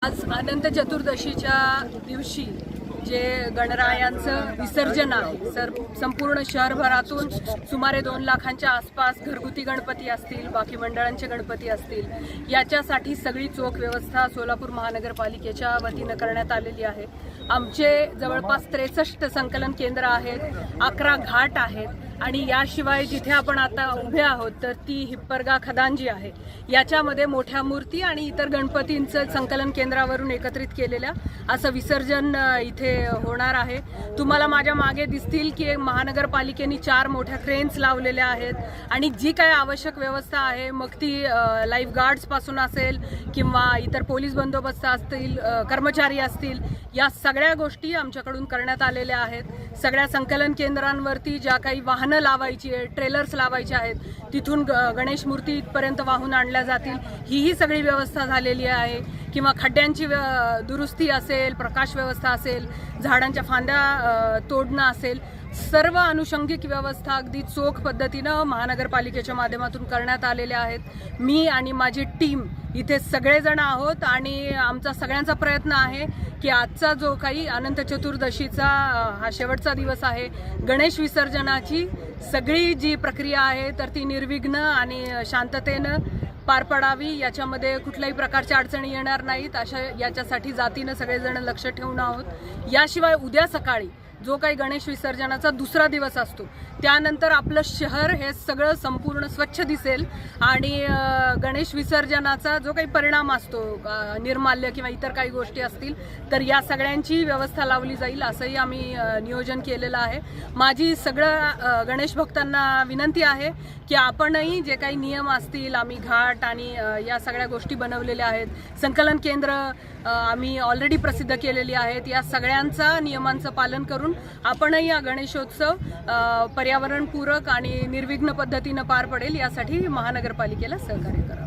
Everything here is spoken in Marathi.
आज अनंत चतुर्दशीच्या दिवशी जे गणरायांचं विसर्जन आहे संपूर्ण शहरभरातून सुमारे 2 लाखांच्या आसपास घरगुती गणपती असतील, बाकी मंडळांचे गणपती असतील, याच्यासाठी सगळी चोख व्यवस्था सोलापूर महानगरपालिकेच्या वतीनं करण्यात आलेली आहे। आमचे जवळपास 63 संकलन केंद्र आहेत, 11 घाट आहेत आणि याशिवाय जिथे आपण आता उभे आहोत तर ती हिप्परगा खदान जी आहे, याच्यामध्ये मोठ्या मूर्ती आणि इतर गणपतींचं संकलन केंद्रावरून एकत्रित केलेल्या असं विसर्जन इथे होणार आहे। तुम्हाला माझ्या मागे दिसतील की महानगरपालिकेने 4 मोठ्या क्रेन्स लावलेल्या आहेत आणि जी काही आवश्यक व्यवस्था आहे, मग ती लाईफ गार्ड्स पासून असेल किंवा इतर पोलीस बंदोबस्त असतील, कर्मचारी असतील, या सगळ्या गोष्टी आमच्याकडून करण्यात आलेल्या आहेत। सगळ्या संकलन केंद्रांवरती ज्या काही वाहनं लावायची आहेत, ट्रेलर्स लावायचे आहेत, तिथून गणेश मूर्ती इथपर्यंत वाहून आणल्या जातील, ही सगळी व्यवस्था झालेली आहे। किंवा खड्ड्यांची दुरुस्ती असेल, प्रकाश व्यवस्था असेल, झाडांच्या फांद्या तोडणं असेल, सर्व अनुषंगिक व्यवस्था अगदी चोख पद्धतीनं महानगरपालिकेच्या माध्यमातून करण्यात आलेल्या आहेत। मी आणि माझी टीम इथे सगळेजण आहोत आणि आमचा सगळ्यांचा प्रयत्न आहे की आजचा जो काही अनंत चतुर्दशीचा हा शेवटचा दिवस आहे, गणेश विसर्जनाची सगळी जी प्रक्रिया आहे तर ती निर्विघ्न आणि शांततेनं पार पडावी, याच्यामध्ये कुठल्याही प्रकारच्या अडचणी येणार नाहीत अशा याच्यासाठी जातीनं सगळेजण लक्ष ठेवून आहोत। याशिवाय उद्या सकाळी जो काही गणेश विसर्जनाचा दुसरा दिवस असतो, त्यानंतर आपलं शहर हे सगळं संपूर्ण स्वच्छ दिसेल आणि गणेश विसर्जनाचा जो काही परिणाम असतो, निर्माल्य किंवा इतर काही गोष्टी असतील, तर या सगळ्यांची व्यवस्था लावली जाईल असंही आम्ही नियोजन केलेलं आहे। माझी सगळं गणेश भक्तांना विनंती आहे की आपणही जे काही नियम असतील, आम्ही घाट आणि या सगळ्या गोष्टी बनवलेल्या आहेत, संकलन केंद्र आम्ही ऑलरेडी प्रसिद्ध केलेली आहेत, या सगळ्यांचा नियमांचं पालन करून आपणही हा गणेशोत्सव पर्यावरणपूरक आणि निर्विघ्न पद्धतीनं पार पडेल यासाठी महानगरपालिकेला सहकार्य करा।